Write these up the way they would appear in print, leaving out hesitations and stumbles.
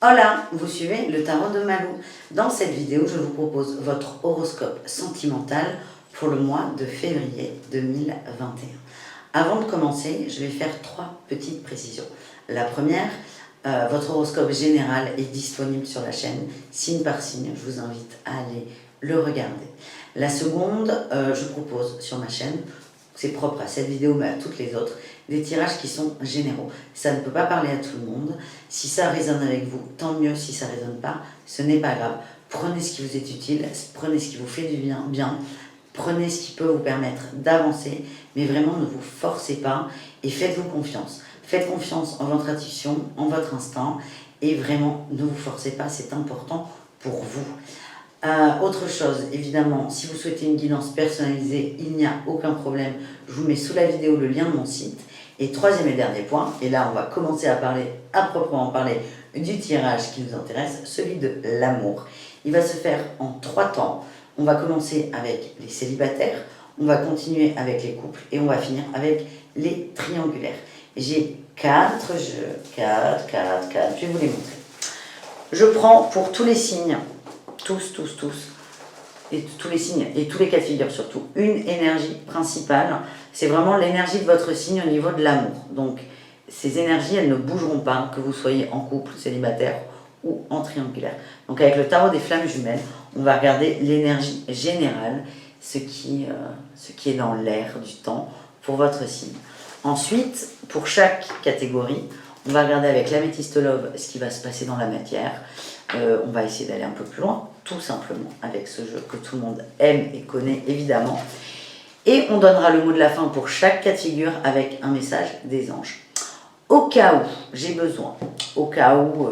Hola, vous suivez le tarot de Malou. Dans cette vidéo, je vous propose votre horoscope sentimental pour le mois de février 2021. Avant de commencer, je vais faire 3 petites précisions. La première, votre horoscope général est disponible sur la chaîne, signe par signe. Je vous invite à aller le regarder. La seconde, je propose sur ma chaîne, c'est propre à cette vidéo mais à toutes les autres, des tirages qui sont généraux. Ça ne peut pas parler à tout le monde. Si ça résonne avec vous, tant mieux. Si ça ne résonne pas, ce n'est pas grave. Prenez ce qui vous est utile, prenez ce qui vous fait du bien, prenez ce qui peut vous permettre d'avancer, mais vraiment ne vous forcez pas et faites-vous confiance. Faites confiance en votre intuition, en votre instinct, et vraiment ne vous forcez pas, c'est important pour vous. Autre chose, évidemment, si vous souhaitez une guidance personnalisée, il n'y a aucun problème. Je vous mets sous la vidéo le lien de mon site. Et troisième et dernier point, et là on va commencer à proprement parler du tirage qui nous intéresse, celui de l'amour. Il va se faire en 3 temps. On va commencer avec les célibataires, on va continuer avec les couples et on va finir avec les triangulaires. J'ai 4 jeux, 4, je vais vous les montrer. Je prends pour tous les signes, tous, et tous les signes, et tous les cas de figure surtout, une énergie principale. C'est vraiment l'énergie de votre signe au niveau de l'amour. Donc, ces énergies, elles ne bougeront pas, que vous soyez en couple, célibataire ou en triangulaire. Donc, avec le tarot des flammes jumelles, on va regarder l'énergie générale, ce qui est dans l'air du temps pour votre signe. Ensuite, pour chaque catégorie, on va regarder avec l'améthyste love ce qui va se passer dans la matière. On va essayer d'aller un peu plus loin, tout simplement, avec ce jeu que tout le monde aime et connaît, évidemment. Et on donnera le mot de la fin pour chaque cas de figure avec un message des anges. Au cas où j'ai besoin, au cas où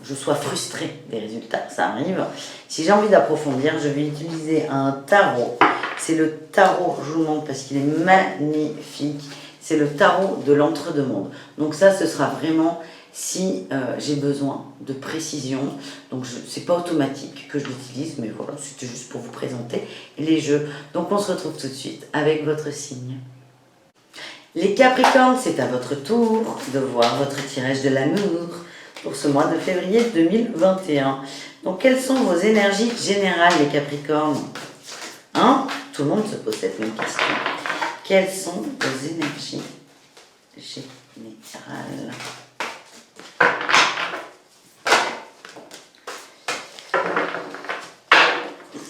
je sois frustrée des résultats, ça arrive. Si j'ai envie d'approfondir, je vais utiliser un tarot. C'est le tarot, je vous le montre parce qu'il est magnifique. C'est le tarot de l'entre-deux-mondes. Donc ça, ce sera vraiment si j'ai besoin de précision. Donc c'est pas automatique que je l'utilise, mais voilà, c'était juste pour vous présenter les jeux. Donc on se retrouve tout de suite avec votre signe. Les Capricornes, c'est à votre tour de voir votre tirage de l'amour pour ce mois de février 2021. Donc quelles sont vos énergies générales, les Capricornes? Hein? Tout le monde se pose cette même question. Quelles sont vos énergies générales?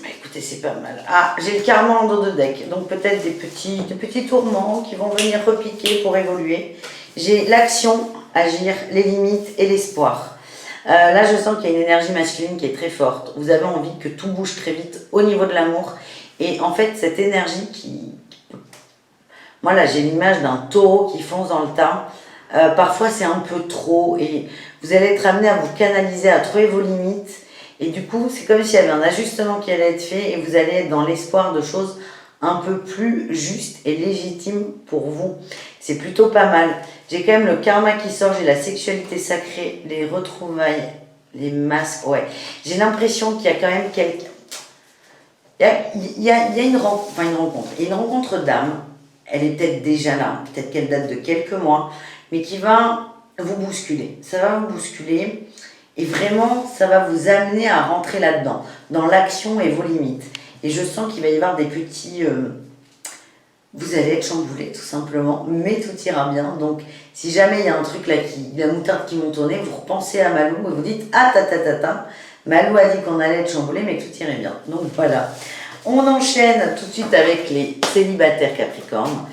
Écoutez, c'est pas mal. Ah, j'ai le karma en dos de deck, donc peut-être des petits tourments qui vont venir repiquer pour évoluer. J'ai l'action, agir, les limites et l'espoir. Là, je sens qu'il y a une énergie masculine qui est très forte. Vous avez envie que tout bouge très vite au niveau de l'amour. Et en fait, cette énergie qui... Moi, là, j'ai l'image d'un taureau qui fonce dans le tas. Parfois, c'est un peu trop et vous allez être amené à vous canaliser, à trouver vos limites. Et du coup, c'est comme s'il y avait un ajustement qui allait être fait et vous allez être dans l'espoir de choses un peu plus justes et légitimes pour vous. C'est plutôt pas mal. J'ai quand même le karma qui sort, j'ai la sexualité sacrée, les retrouvailles, les masques. Ouais, j'ai l'impression qu'il y a quand même quelqu'un... Il y a une rencontre d'âme. Elle est peut-être déjà là, peut-être qu'elle date de quelques mois, mais qui va vous bousculer. Ça va vous bousculer et vraiment, ça va vous amener à rentrer là-dedans, dans l'action et vos limites. Et je sens qu'il va y avoir des petits... vous allez être chamboulé, tout simplement, mais tout ira bien. Donc, si jamais il y a un truc là, la moutarde qui monte au nez, vous repensez à Malou et vous dites « Ah, Malou a dit qu'on allait être chamboulé, mais que tout irait bien. » Donc, voilà. On enchaîne tout de suite avec les célibataires Capricornes.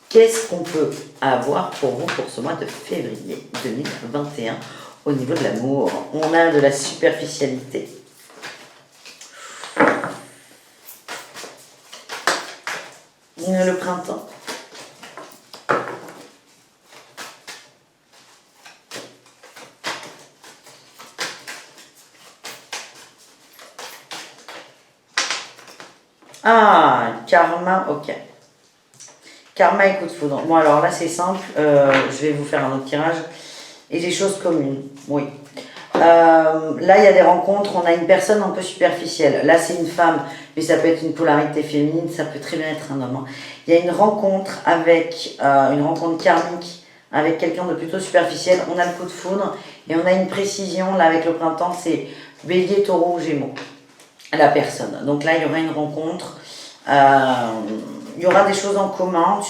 Qu'est-ce qu'on peut avoir pour vous pour ce mois de février 2021 au niveau de l'amour? On a de la superficialité. Le printemps. Ah, karma, ok. Karma et coup de foudre. Bon, alors là, c'est simple. Je vais vous faire un autre tirage. Et des choses communes, oui. Là, il y a des rencontres. On a une personne un peu superficielle. Là, c'est une femme, mais ça peut être une polarité féminine. Ça peut très bien être un homme. Hein. Il y a une rencontre avec une rencontre karmique avec quelqu'un de plutôt superficiel. On a le coup de foudre. Et on a une précision, là, avec le printemps, c'est Bélier, Taureau ou Gémeaux, la personne. Donc là, il y aura une rencontre. Il y aura des choses en commun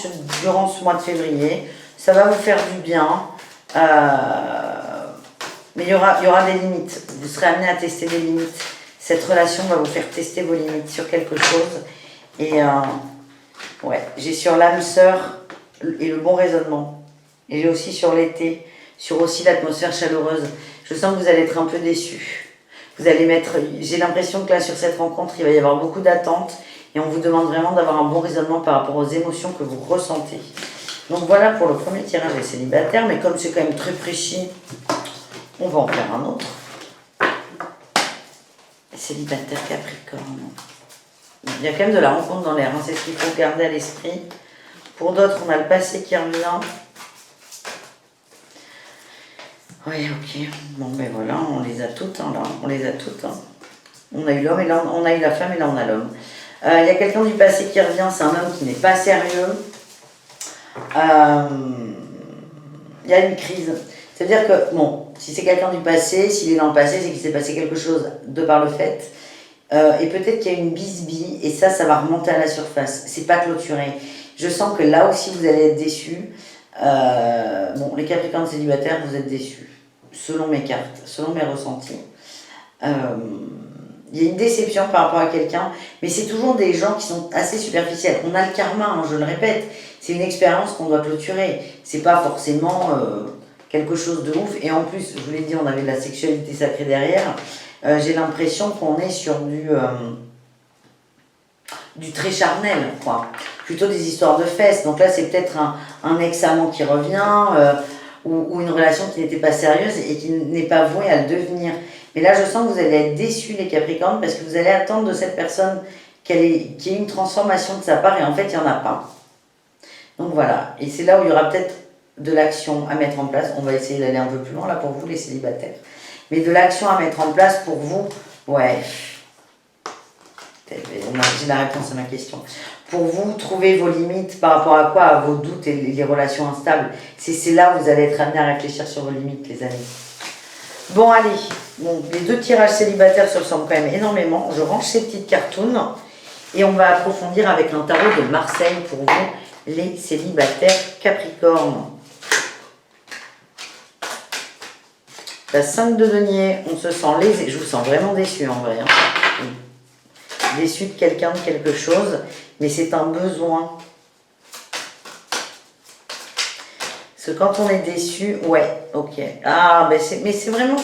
durant ce mois de février. Ça va vous faire du bien. Mais il y aura des limites. Vous serez amené à tester des limites. Cette relation va vous faire tester vos limites sur quelque chose. Et ouais, j'ai sur l'âme sœur et le bon raisonnement. Et j'ai aussi sur l'été, sur aussi l'atmosphère chaleureuse. Je sens que vous allez être un peu déçus. J'ai l'impression que là, sur cette rencontre, il va y avoir beaucoup d'attentes. Et on vous demande vraiment d'avoir un bon raisonnement par rapport aux émotions que vous ressentez. Donc voilà pour le premier tirage des célibataires. Mais comme c'est quand même très précis, on va en faire un autre. Célibataire Capricorne. Il y a quand même de la rencontre dans l'air, hein, c'est ce qu'il faut garder à l'esprit. Pour d'autres, on a le passé qui revient. Oui, ok. Bon, ben voilà, on les a toutes, hein, là. On les a toutes. Hein. On a eu l'homme et là, on a eu la femme et là, on a l'homme. Il y a quelqu'un du passé qui revient, c'est un homme qui n'est pas sérieux. Il y a une crise. C'est-à-dire que, bon, si c'est quelqu'un du passé, s'il est dans le passé, c'est qu'il s'est passé quelque chose de par le fait. Et peut-être qu'il y a une bisbille, et ça va remonter à la surface. C'est pas clôturé. Je sens que là aussi, vous allez être déçus. Bon, les Capricornes célibataires, vous êtes déçus. Selon mes cartes, selon mes ressentis. Il y a une déception par rapport à quelqu'un, mais c'est toujours des gens qui sont assez superficiels. On a le karma, hein, je le répète. C'est une expérience qu'on doit clôturer. C'est pas forcément quelque chose de ouf. Et en plus, je vous l'ai dit, on avait de la sexualité sacrée derrière. J'ai l'impression qu'on est sur du très charnel, quoi. Plutôt des histoires de fesses. Donc là, c'est peut-être un ex-amant qui revient, ou une relation qui n'était pas sérieuse et qui n'est pas vouée à le devenir. Mais là, je sens que vous allez être déçus, les Capricornes, parce que vous allez attendre de cette personne qu'il y ait une transformation de sa part, et en fait, il n'y en a pas. Donc voilà. Et c'est là où il y aura peut-être de l'action à mettre en place. On va essayer d'aller un peu plus loin, là, pour vous, les célibataires. Mais de l'action à mettre en place pour vous, ouais. J'ai la réponse à ma question. Pour vous, trouver vos limites par rapport à quoi? À vos doutes et les relations instables. C'est là où vous allez être amené à réfléchir sur vos limites, les amis. Bon, allez. Bon, les deux tirages célibataires se ressemblent quand même énormément. Je range ces petites cartoons et on va approfondir avec un tarot de Marseille pour vous, les célibataires Capricorne. La 5 de denier, on se sent lésé. Je vous sens vraiment déçu en vrai. Hein. Déçu de quelqu'un, de quelque chose, mais c'est un besoin. Parce que quand on est déçu, ouais, ok. Ah, mais c'est vraiment...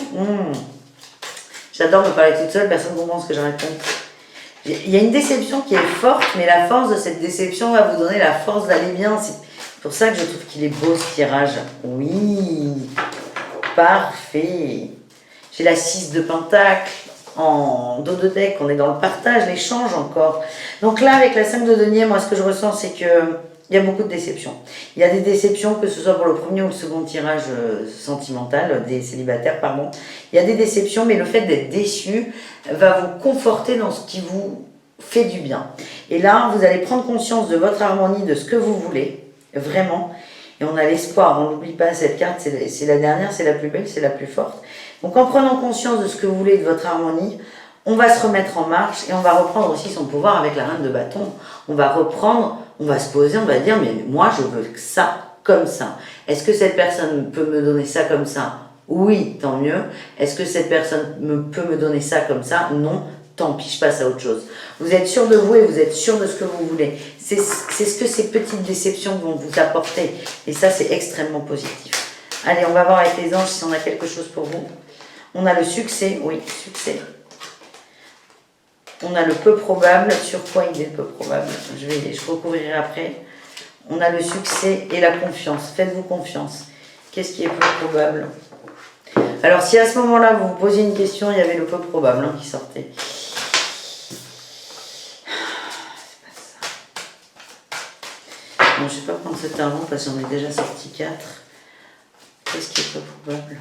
J'adore me parler toute seule, personne ne comprend ce que je raconte. Il y a une déception qui est forte, mais la force de cette déception va vous donner la force d'aller bien. C'est pour ça que je trouve qu'il est beau ce tirage. Oui, parfait. J'ai la 6 de Pentacle en dos de deck, on est dans le partage, l'échange encore. Donc là, avec la 5 de denier, moi ce que je ressens, c'est que il y a beaucoup de déceptions. Il y a des déceptions, que ce soit pour le premier ou le second tirage sentimental, des célibataires, pardon. Il y a des déceptions, mais le fait d'être déçu va vous conforter dans ce qui vous fait du bien. Et là, vous allez prendre conscience de votre harmonie, de ce que vous voulez, vraiment. Et on a l'espoir, on n'oublie pas cette carte, c'est la dernière, c'est la plus belle, c'est la plus forte. Donc en prenant conscience de ce que vous voulez, de votre harmonie, on va se remettre en marche et on va reprendre aussi son pouvoir avec la reine de bâton. On va reprendre, on va se poser, on va dire, mais moi je veux ça, comme ça. Est-ce que cette personne peut me donner ça comme ça? Oui, tant mieux. Est-ce que cette personne peut me donner ça comme ça? Non, tant pis, je passe à autre chose. Vous êtes sûr de vous et vous êtes sûr de ce que vous voulez. C'est ce que ces petites déceptions vont vous apporter. Et ça, c'est extrêmement positif. Allez, on va voir avec les anges si on a quelque chose pour vous. On a le succès, oui, succès. On a le peu probable. Sur quoi il est le peu probable? Je recouvrirai après. On a le succès et la confiance. Faites-vous confiance. Qu'est-ce qui est peu probable? Alors, si à ce moment-là, vous vous posiez une question, il y avait le peu probable hein, qui sortait. C'est pas ça. Bon, je ne vais pas prendre cet avant parce qu'on est déjà sorti 4. Qu'est-ce qui est peu probable?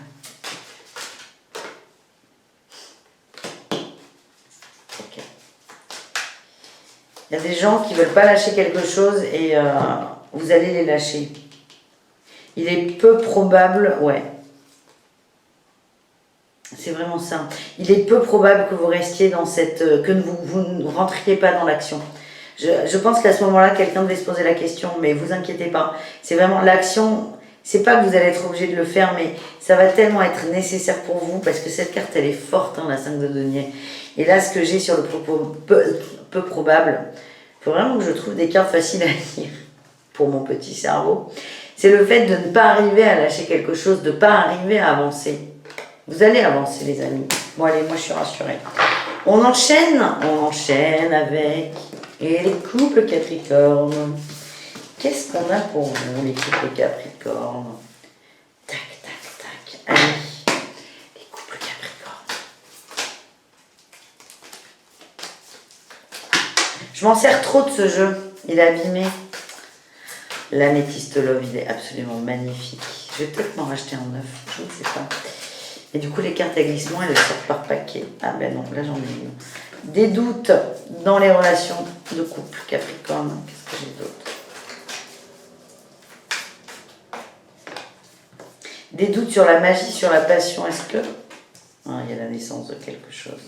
Il y a des gens qui ne veulent pas lâcher quelque chose et vous allez les lâcher. Il est peu probable, ouais. C'est vraiment ça. Il est peu probable que vous restiez dans cette... que vous ne rentriez pas dans l'action. Je pense qu'à ce moment-là, quelqu'un devait se poser la question, mais vous inquiétez pas. C'est vraiment l'action, c'est pas que vous allez être obligé de le faire, mais ça va tellement être nécessaire pour vous, parce que cette carte, elle est forte, hein, la 5 de denier. Et là, ce que j'ai sur le propos peu probable, il faut vraiment que je trouve des cartes faciles à lire pour mon petit cerveau. C'est le fait de ne pas arriver à lâcher quelque chose, de ne pas arriver à avancer. Vous allez avancer, les amis. Bon, allez, moi, je suis rassurée. On enchaîne avec les couples Capricorne. Qu'est-ce qu'on a pour vous, les couples Capricorne? Tac, tac, tac. Allez, les couples Capricorne. Je m'en sers trop de ce jeu. Il est abîmé. L'améthyste Love, il est absolument magnifique. Je vais peut-être m'en racheter un neuf, je ne sais pas. Et du coup, les cartes à glissement, elles sortent par paquet. Ah ben non, là j'en ai une. Des doutes dans les relations de couple Capricorne. Qu'est-ce que j'ai d'autre? Des doutes sur la magie, sur la passion. Est-ce que... Ah, il y a la naissance de quelque chose.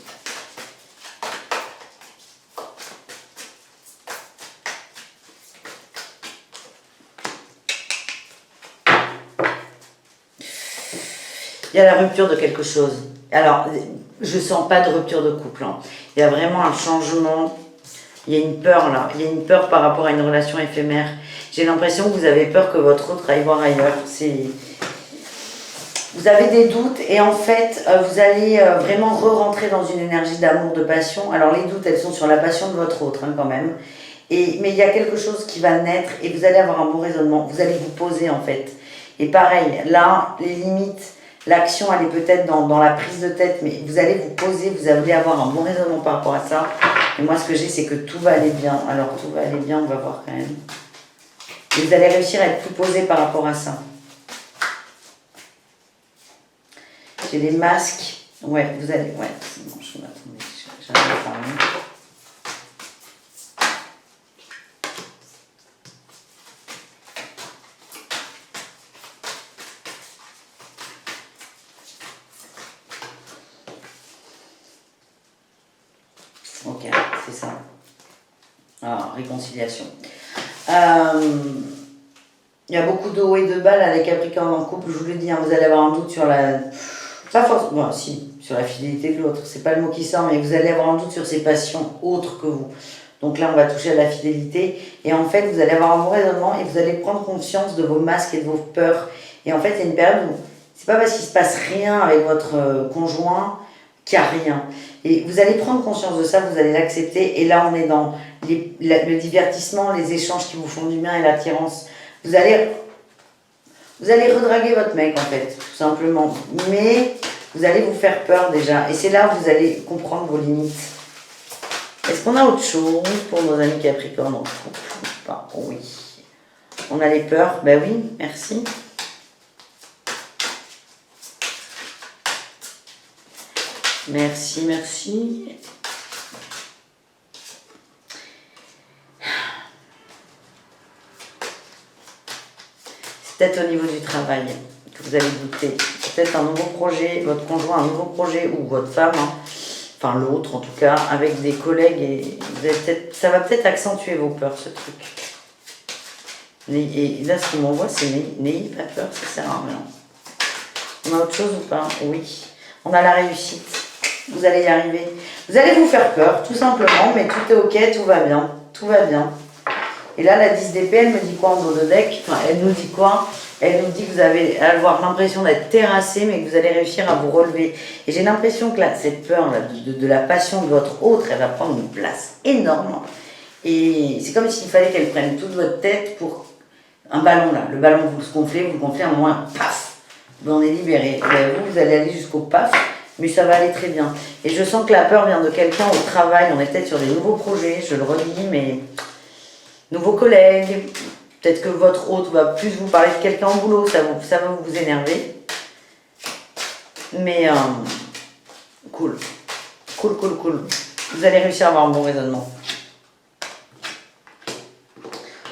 Il y a la rupture de quelque chose. Alors, je sens pas de rupture de couple. Hein. Il y a vraiment un changement. Il y a une peur là. Il y a une peur par rapport à une relation éphémère. J'ai l'impression que vous avez peur que votre autre aille voir ailleurs. Vous avez des doutes et en fait, vous allez vraiment re-rentrer dans une énergie d'amour, de passion. Alors, les doutes, elles sont sur la passion de votre autre hein, quand même. Mais il y a quelque chose qui va naître et vous allez avoir un bon raisonnement. Vous allez vous poser en fait. Et pareil, là, les limites... L'action, elle est peut-être dans la prise de tête, mais vous allez vous poser, vous allez avoir un bon raisonnement par rapport à ça. Et moi, ce que j'ai, c'est que tout va aller bien. Alors, tout va aller bien, on va voir quand même. Et vous allez réussir à être plus posé par rapport à ça. J'ai les masques. Ouais, vous allez... Ouais, c'est bon, je m'attendais. J'arrive à parler. Ok, c'est ça. Ah, réconciliation. Il y a beaucoup de hauts et de bas, là, les Capricornes en couple, je vous le dis, hein, vous allez avoir un doute sur la... Pas forcément, bon, si, sur la fidélité de l'autre, c'est pas le mot qui sort, mais vous allez avoir un doute sur ses passions autres que vous. Donc là, on va toucher à la fidélité, et en fait, vous allez avoir un bon raisonnement, et vous allez prendre conscience de vos masques et de vos peurs. Et en fait, il y a une période où, c'est pas parce qu'il se passe rien avec votre conjoint qu'il n'y a rien. Et vous allez prendre conscience de ça, vous allez l'accepter, et là, on est dans le divertissement, les échanges qui vous font du bien et l'attirance. Vous allez redraguer votre mec, en fait, tout simplement. Mais vous allez vous faire peur déjà. Et c'est là où vous allez comprendre vos limites. Est-ce qu'on a autre chose pour nos amis Capricorne en couple? Oui. On a les peurs? Ben oui, merci. Merci, merci. Peut-être au niveau du travail que vous allez douter. Peut-être un nouveau projet, votre conjoint un nouveau projet ou votre femme, hein, enfin l'autre en tout cas, avec des collègues et vous allez ça va peut-être accentuer vos peurs ce truc. Et là ce qu'on m'envoie c'est n'ayez pas peur, ça sert à rien. On a autre chose ou pas? Oui. On a la réussite. Vous allez y arriver. Vous allez vous faire peur tout simplement, mais tout est ok, tout va bien. Tout va bien. Et là, la 10 d'épée, elle me dit quoi en dos de deck? Enfin, elle nous dit quoi? Elle nous dit que vous allez avoir l'impression d'être terrassé, mais que vous allez réussir à vous relever. Et j'ai l'impression que là, cette peur là, de la passion de votre autre, elle va prendre une place énorme. Et c'est comme s'il fallait qu'elle prenne toute votre tête pour un ballon là. Le ballon, vous le gonflez, à un moment, paf, on est libéré. Vous allez aller jusqu'au paf, mais ça va aller très bien. Et je sens que la peur vient de quelqu'un au travail. On est peut-être sur des nouveaux projets, je le redis, mais... Nouveaux collègues, peut-être que votre hôte va plus vous parler de quelqu'un au boulot, ça va vous énerver. Mais cool. Vous allez réussir à avoir un bon raisonnement.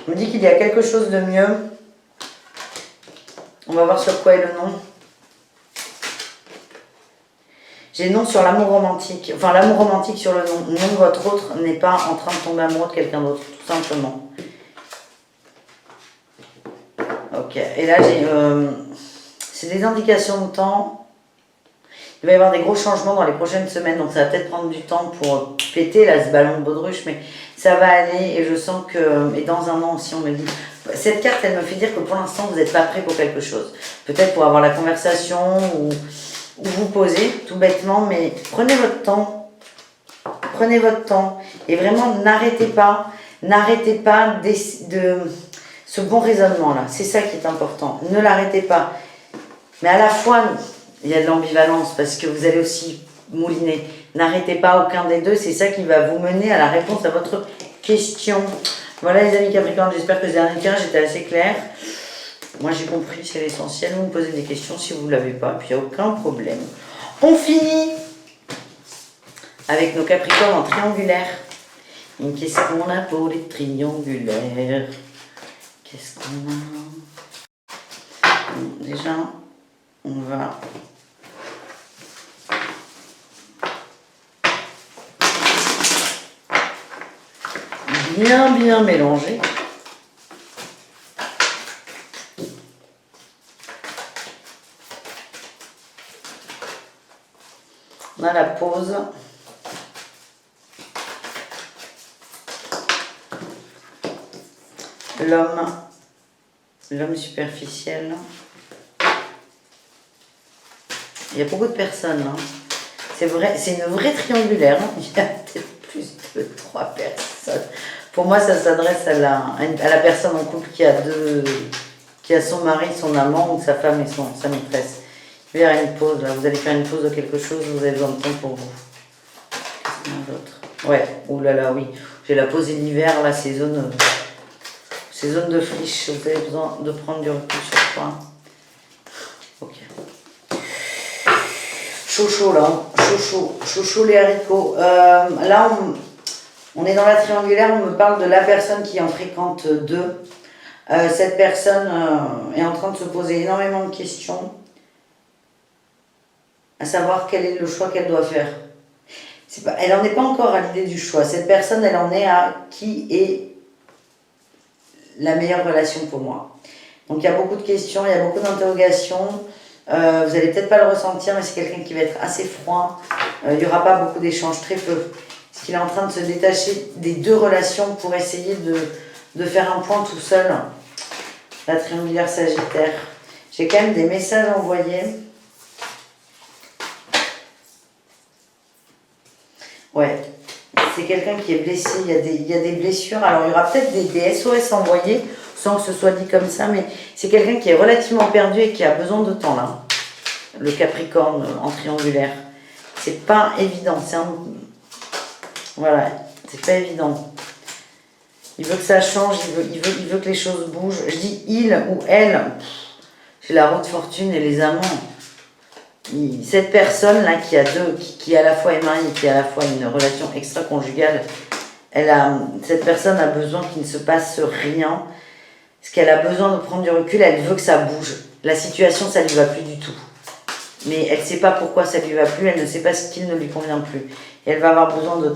On me dit qu'il y a quelque chose de mieux. On va voir sur quoi est le nom. J'ai non sur l'amour romantique. Enfin, l'amour romantique sur le non. Non, votre autre n'est pas en train de tomber amoureux de quelqu'un d'autre, tout simplement. Ok, et là, c'est des indications de temps. Il va y avoir des gros changements dans les prochaines semaines, donc ça va peut-être prendre du temps pour péter là, ce ballon de baudruche, mais ça va aller et je sens que, et dans un an aussi on me dit, cette carte elle me fait dire que pour l'instant vous n'êtes pas prêt pour quelque chose. Peut-être pour avoir la conversation ou vous poser tout bêtement, mais prenez votre temps et vraiment n'arrêtez pas de ce bon raisonnement là, c'est ça qui est important, ne l'arrêtez pas. Mais à la fois, il y a de l'ambivalence parce que vous allez aussi mouliner. N'arrêtez pas aucun des deux, c'est ça qui va vous mener à la réponse à votre question. Voilà les amis Capricorne, j'espère que ce dernier cas, j'étais assez claire. Moi j'ai compris, c'est l'essentiel. Vous me posez des questions si vous ne l'avez pas, puis il n'y a aucun problème. On finit avec nos Capricornes en triangulaire. Et qu'est-ce qu'on a pour les triangulaires? Qu'est-ce qu'on a? Déjà, on va bien mélanger. On a la pause. L'homme superficiel. Il y a beaucoup de personnes. Hein. C'est vrai, c'est une vraie triangulaire. Hein. Il y a peut-être plus de 3 personnes. Pour moi, ça s'adresse à la personne en couple qui a son mari, son amant, ou sa femme et sa maîtresse. Il y a une pause, là. Vous allez faire une pause de quelque chose, vous avez besoin de temps pour vous. Qu'est-ce qu'il y a d'autre? Ouais, oulala, oui. J'ai la pause l'hiver, là, ces zones de friche. Vous avez besoin de prendre du recul sur quoi? Ok. Chaud là, chaud les haricots. Là, on est dans la triangulaire, on me parle de la personne qui en fréquente deux. Cette personne est en train de se poser énormément de questions, à savoir quel est le choix qu'elle doit faire. Elle n'en est pas encore à l'idée du choix. Cette personne, elle en est à qui est la meilleure relation pour moi. Donc il y a beaucoup de questions, il y a beaucoup d'interrogations. Vous n'allez peut-être pas le ressentir, mais c'est quelqu'un qui va être assez froid. Il n'y aura pas beaucoup d'échanges, très peu. Parce qu'il est en train de se détacher des deux relations pour essayer de faire un point tout seul. La triangulaire Sagittaire. J'ai quand même des messages envoyés. Ouais, c'est quelqu'un qui est blessé, il y a des blessures. Alors il y aura peut-être des SOS envoyés, sans que ce soit dit comme ça, mais c'est quelqu'un qui est relativement perdu et qui a besoin de temps là. Le Capricorne en triangulaire. C'est pas évident, voilà, c'est pas évident. Il veut que ça change, il veut que les choses bougent. Je dis il ou elle, j'ai la roue de fortune et les amants. Cette personne-là qui à la fois est mariée et qui a à la fois une relation extra-conjugale, cette personne a besoin qu'il ne se passe rien. Parce qu'elle a besoin de prendre du recul, elle veut que ça bouge. La situation, ça ne lui va plus du tout. Mais elle ne sait pas pourquoi ça ne lui va plus, elle ne sait pas ce qui ne lui convient plus. Et elle va avoir besoin du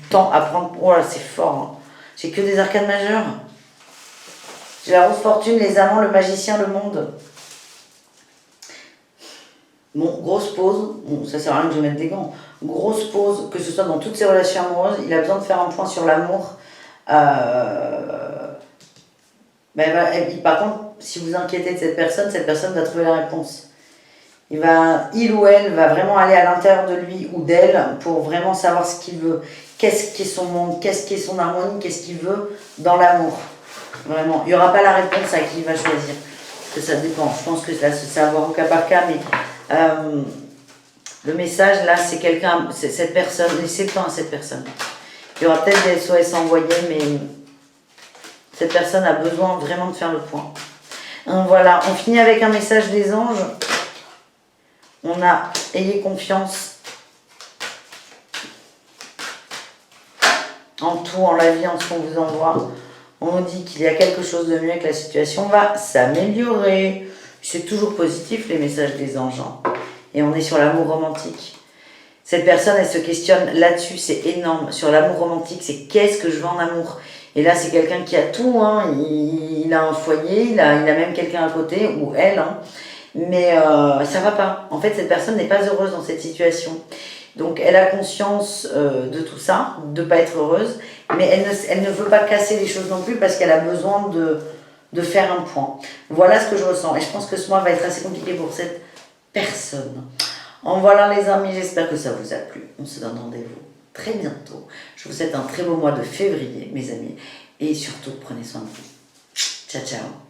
temps à prendre. Oh là, c'est fort. Hein. J'ai que des arcanes majeures. J'ai la roue de fortune, les amants, le magicien, le monde. Bon, grosse pause. Bon, ça sert à rien que je mette des gants. Grosse pause, que ce soit dans toutes ses relations amoureuses. Il a besoin de faire un point sur l'amour. Par contre, si vous inquiétez de cette personne va trouver la réponse. Il ou elle va vraiment aller à l'intérieur de lui ou d'elle pour vraiment savoir ce qu'il veut. Qu'est-ce qui est son monde, qu'est-ce qui est son harmonie, qu'est-ce qu'il veut dans l'amour. Vraiment, il n'y aura pas la réponse à qui il va choisir. Parce que ça dépend. Je pense que c'est à voir au cas par cas, mais le message là, c'est cette personne, laissez le temps à cette personne. Il y aura peut-être des SOS envoyés, mais cette personne a besoin vraiment de faire le point. Donc voilà, on finit avec un message des anges. On a « Ayez confiance en tout, en la vie, en ce qu'on vous envoie ». On nous dit qu'il y a quelque chose de mieux et que la situation va s'améliorer. C'est toujours positif les messages des anges. Hein. Et on est sur l'amour romantique. Cette personne, elle se questionne là-dessus, c'est énorme. Sur l'amour romantique, c'est qu'est-ce que je veux en amour? Et là, c'est quelqu'un qui a tout, hein. Il a un foyer, il a même quelqu'un à côté, ou elle, hein. Mais ça va pas. En fait, cette personne n'est pas heureuse dans cette situation. Donc, elle a conscience de tout ça, de ne pas être heureuse, mais elle ne veut pas casser les choses non plus parce qu'elle a besoin de faire un point. Voilà ce que je ressens. Et je pense que ce mois va être assez compliqué pour cette personne. En voilà les amis, j'espère que ça vous a plu. On se donne rendez-vous très bientôt. Je vous souhaite un très beau mois de février, mes amis. Et surtout, prenez soin de vous. Ciao, ciao.